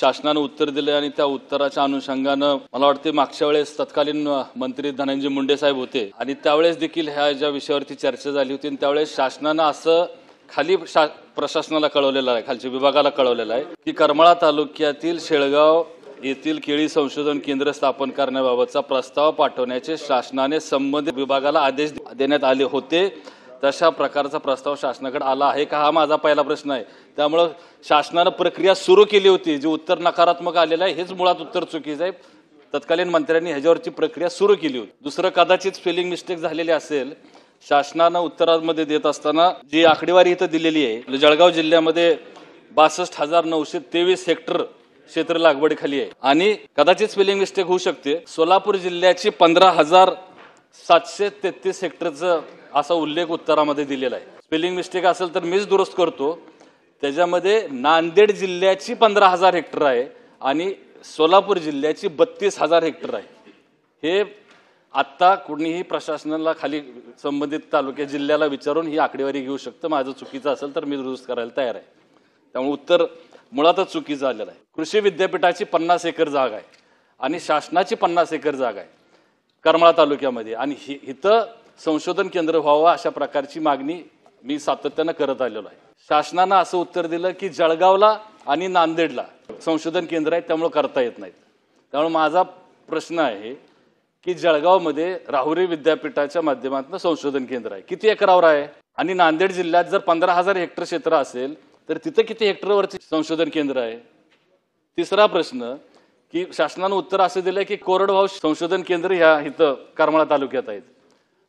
शासनानं उत्तर दिले आणि त्या उत्तराच्या अनुषंगानं मला वाटते मागच्या वेळेस तत्कालीन मंत्री धनंजय मुंडे साहेब होते आणि त्यावेळेस देखील ह्या ज्या विषयावरती चर्चा झाली होती त्यावेळेस शासनानं असं खाली प्रशासनाला कळवलेलं आहे, खालच्या विभागाला कळवलेलं आहे की करमाळा तालुक्यातील शेळगाव येथील केळी संशोधन केंद्र स्थापन करण्याबाबतचा प्रस्ताव पाठवण्याचे शासनाने संबंधित विभागाला आदेश देण्यात आले होते। तशा प्रकारचा प्रस्ताव शासनाकडे आला आहे का, हा माझा पहिला प्रश्न आहे। त्यामुळे शासनाने प्रक्रिया सुरू केली होती, जे उत्तर नकारात्मक आलेलं आहे हेच मुळात उत्तर चुकीचं आहे। तत्कालीन मंत्र्यांनी ह्याच्यावरची प्रक्रिया सुरू केली होती। दुसरं कदाचित स्पेलिंग मिस्टेक झालेली असेल, शासनानं उत्तरामध्ये देत असताना जी आकडेवारी इथं दिलेली आहे, जळगाव जिल्ह्यामध्ये 62,923 हेक्टर क्षेत्र लागवडीखाली आहे आणि कदाचित स्पेलिंग मिस्टेक होऊ शकते। सोलापूर जिल्ह्याची 15,733 हेक्टरचं असा उल्लेख उत्तरामध्ये दिलेला आहे। स्पेलिंग मिस्टेक असेल तर मीच दुरुस्त करतो। त्याच्यामध्ये नांदेड जिल्ह्याची 15,000 हेक्टर आहे आणि सोलापूर जिल्ह्याची 32,000 हेक्टर आहे। हे आता कुणीही प्रशासनाला खाली संबंधित तालुक्या जिल्ह्याला विचारून ही आकडेवारी घेऊ शकतं। माझं चुकीचं असेल तर मी दुरुस्त करायला तयार आहे। त्यामुळे उत्तर मुळातच चुकीचं आलेलं आहे। कृषी विद्यापीठाची 50 एकर जागा आहे आणि शासनाची 50 एकर जागा आहे करमाळा तालुक्यामध्ये आणि इथं संशोधन केंद्र व्हावं अशा प्रकारची मागणी मी सातत्यानं करत आलेलो आहे। शासनानं असं उत्तर दिलं की जळगावला आणि नांदेडला संशोधन केंद्र आहे त्यामुळे करता येत नाहीत। त्यामुळे माझा प्रश्न आहे की जळगावमध्ये राहुरी विद्यापीठाच्या माध्यमातून संशोधन केंद्र आहे, किती एकरावर आहे? आणि नांदेड जिल्ह्यात जर 15,000 हेक्टर क्षेत्र असेल तर तिथं किती हेक्टरवरती संशोधन केंद्र आहे? तिसरा प्रश्न की शासनानं उत्तर असं दिलं की कोरडवाहू संशोधन केंद्र ह्या इथं करमाळा तालुक्यात आहेत।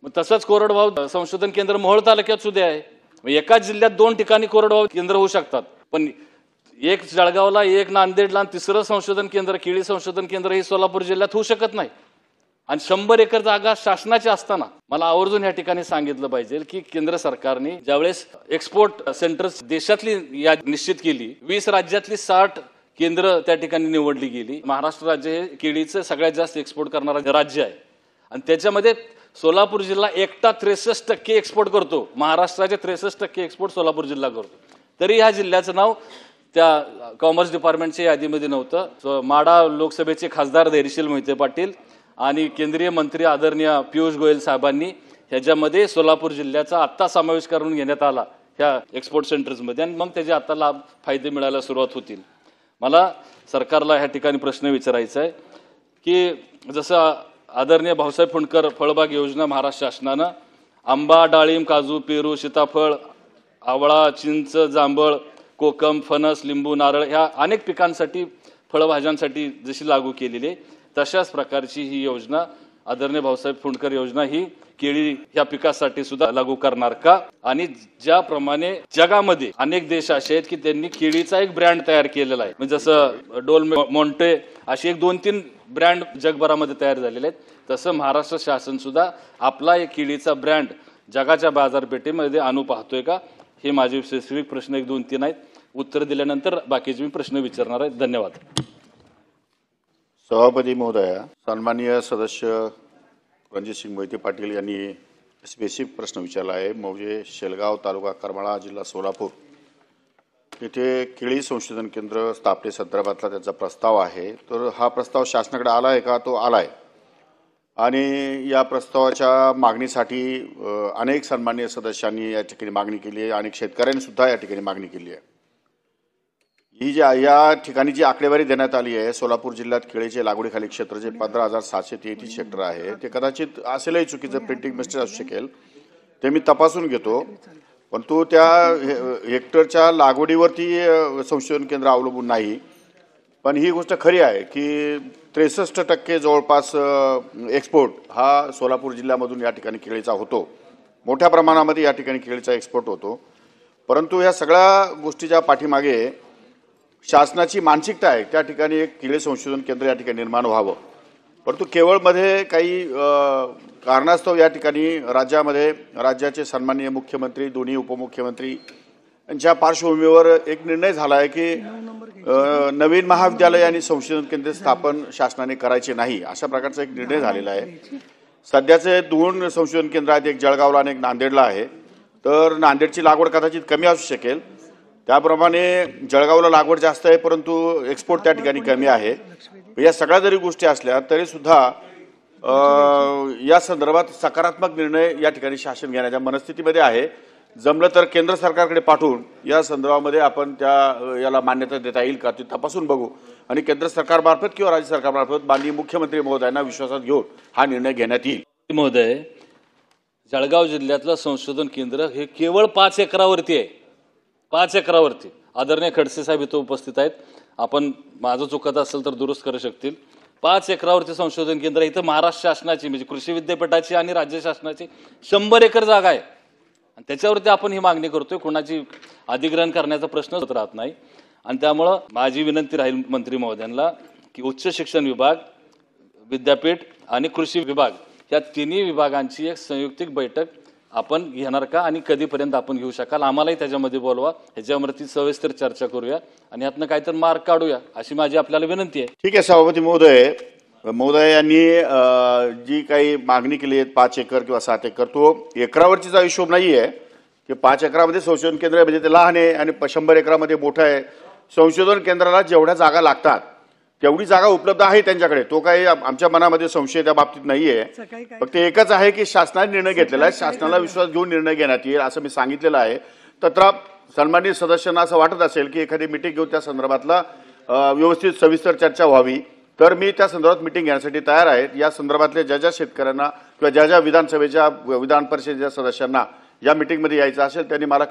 मग तसंच कोरडवाहू संशोधन केंद्र मोहोळ तालुक्यात सुद्धा आहे। एकाच जिल्ह्यात 2 ठिकाणी कोरडवाहू केंद्र होऊ शकतात, पण एक जळगावला, एक नांदेडला आणि तिसरं संशोधन केंद्र केळी संशोधन केंद्र हे सोलापूर जिल्ह्यात होऊ शकत नाही। आणि 100 एकर जागा शासनाची असताना मला आवर्जून या ठिकाणी सांगितलं पाहिजे की केंद्र सरकारने ज्यावेळेस एक्सपोर्ट सेंटर्स देशातली यादी निश्चित केली, 20 राज्यातली 60 केंद्र त्या ठिकाणी निवडली गेली। महाराष्ट्र राज्य हे केळीचं सगळ्यात जास्त एक्सपोर्ट करणारं राज्य आहे आणि त्याच्यामध्ये सोलापूर जिल्हा एकटा 63% एक्सपोर्ट करतो। महाराष्ट्राचे 63% एक्सपोर्ट सोलापूर जिल्हा करतो, तरी ह्या जिल्ह्याचं नाव त्या कॉमर्स डिपार्टमेंटच्या यादीमध्ये नव्हतं। माढा लोकसभेचे खासदार धैर्यशील मोहिते पाटील आणि केंद्रीय मंत्री आदरणीय पियुष गोयल साहेबांनी ह्याच्यामध्ये सोलापूर जिल्ह्याचा आत्ता समावेश करून घेण्यात आला ह्या एक्सपोर्ट सेंटर्समध्ये आणि मग त्याचे आता लाभ फायदे मिळायला सुरुवात होतील। मला सरकारला ह्या ठिकाणी प्रश्न विचारायचा आहे की जसं आदरणीय भाऊसाहेब फुंडकर फळबाग योजना महाराष्ट्र शासनानं आंबा, डाळिंब, काजू, पेरू, सीताफळ, आवळा, चिंच, जांभळ, कोकम, फणस, लिंबू, नारळ ह्या अनेक पिकांसाठी फळभाज्यांसाठी जशी लागू केलेली आहे तशाच प्रकारची ही योजना आदरणीय भाऊसाहेब फुंडकर योजना ही केळी ह्या पिकासाठी सुद्धा लागू करणार का? आणि ज्याप्रमाणे जगामध्ये अनेक देश असे आहेत की त्यांनी केळीचा एक ब्रँड तयार केलेला आहे, म्हणजे जसं डोल मोंटे असे एक 2-3 ब्रँड जगभरामध्ये तयार झालेले आहेत, तसं महाराष्ट्र शासन सुद्धा आपला एक केळीचा ब्रँड जगाच्या बाजारपेठेमध्ये आणू पाहतोय का? हे माझे स्पेसिफिक प्रश्न 1, 2, 3 आहेत। उत्तर दिल्यानंतर बाकीचे मी प्रश्न विचारणार आहे। धन्यवाद। सभापती महोदया, सन्माननीय सदस्य रणजितसिंह मोहिते पाटील यांनी स्पेसिफिक प्रश्न विचारला आहे। म्हणजे शेलगाव तालुका करमाळा जिल्हा सोलापूर येथे केळी संशोधन केंद्र स्थापनेसंदर्भातला त्याचा प्रस्ताव आहे, तर हा प्रस्ताव शासनाकडे आला आहे का? तो आला आहे आणि या प्रस्तावाच्या मागणीसाठी अनेक सन्माननीय सदस्यांनी या ठिकाणी मागणी केली आहे, अनेक शेतकऱ्यांनी सुद्धा या ठिकाणी मागणी केली आहे। ही या ठिकाणी जी आकडेवारी देण्यात आली आहे, सोलापूर जिल्ह्यात केळीचे लागवडीखाली क्षेत्र जे 15,733 हेक्टर आहे, ते कदाचित असेलही चुकीचं प्रिंटिंग मिस्टेक असू शकेल, ते मी तपासून घेतो। परंतु त्या हेक्टरच्या लागवडीवरती संशोधन केंद्र अवलंबून नाही, पण ही गोष्ट खरी आहे की 63% जवळपास एक्सपोर्ट हा सोलापूर जिल्ह्यामधून या ठिकाणी केळीचा होतो। मोठ्या प्रमाणामध्ये या ठिकाणी केळीचा एक्सपोर्ट होतो। परंतु या सगळ्या गोष्टीच्या पाठीमागे शासनाची मानसिकता आहे, त्या ठिकाणी एक केळी संशोधन केंद्र या ठिकाणी निर्माण व्हावं। परंतु केवळमध्ये काही कारणास्तव या ठिकाणी राज्याचे सन्माननीय मुख्यमंत्री, दोन्ही उपमुख्यमंत्री यांच्या पार्श्वभूमीवर एक निर्णय झाला आहे की नवीन महाविद्यालय आणि संशोधन केंद्र स्थापन शासनाने करायचे नाही, अशा प्रकारचा एक निर्णय झालेला आहे। सध्याचे 2 संशोधन केंद्र आहेत, एक जळगावला आणि एक नांदेडला आहे। तर नांदेडची लागवड कदाचित कमी असू शकेल, त्याप्रमाणे जळगावला लागवड जास्त आहे, परंतु एक्सपोर्ट त्या ठिकाणी कमी आहे. या सगळ्या जरी गोष्टी असल्या तरी सुद्धा या संदर्भात सकारात्मक निर्णय या ठिकाणी शासन घेण्याच्या मनस्थितीमध्ये आहे. जमलं तर केंद्र सरकारकडे पाठवून या संदर्भामध्ये आपण याला मान्यता देता येईल का ते तपासून बघू आणि केंद्र सरकारमार्फत किंवा राज्य सरकारमार्फत माननीय मुख्यमंत्री महोदयांना विश्वासात घेऊन हा निर्णय घेण्यात येईल. महोदय, जळगाव जिल्ह्यातलं संशोधन केंद्र हे केवळ 5 एकरावरती आहे. 5 एकरावरती. आदरणीय खडसे साहेब इथं उपस्थित आहेत. आपण माझं चुकत असेल तर दुरुस्त करू शकतील. 5 एकरावरती संशोधन केंद्र इथं महाराष्ट्र शासनाची म्हणजे कृषी विद्यापीठाची आणि राज्य शासनाची 100 एकर जागा आहे आणि त्याच्यावरती आपण ही मागणी करतोय. कोणाची अधिग्रहण करण्याचा प्रश्नच राहत नाही. आणि त्यामुळं माझी विनंती राहील मंत्री महोदयांना की उच्च शिक्षण विभाग, विद्यापीठ आणि कृषी विभाग या तिन्ही विभागांची एक संयुक्तिक बैठक आपण घेणार का आणि कधीपर्यंत आपण घेऊ शकाल? आम्हालाही त्याच्यामध्ये बोलवा, ह्याच्यावरती सविस्तर चर्चा करूया आणि यातनं काहीतरी मार्ग काढूया अशी माझी आपल्याला विनंती आहे. ठीक आहे सभापती महोदय यांनी जी काही मागणी केली आहे 5 एकर किंवा 7 एकर, तो एकरावरतीचा हिशोब नाही आहे की 5 एकरामध्ये संशोधन केंद्र आहे म्हणजे ते लहान आहे आणि 100 एकरामध्ये मोठं आहे. संशोधन केंद्राला जेवढ्या जागा लागतात तेवढी जागा उपलब्ध आहे त्यांच्याकडे. तो काही आमच्या मनामध्ये संशय त्या बाबतीत नाहीये. फक्त एकच आहे की शासनाने निर्णय घेतलेला आहे, शासनाला विश्वास घेऊन निर्णय घेण्यात येईल असं मी सांगितलेलं आहे. तत्र सन्माननीय सदस्यांना असं वाटत असेल की एखादी मिटिंग घेऊन त्या संदर्भातला व्यवस्थित सविस्तर चर्चा व्हावी तर मी त्या संदर्भात मिटिंग घेण्यासाठी तयार आहे. या संदर्भातल्या ज्या शेतकऱ्यांना किंवा ज्या विधानसभेच्या विधान परिषदेच्या सदस्यांना या मिटिंगमध्ये यायचं असेल त्यांनी मला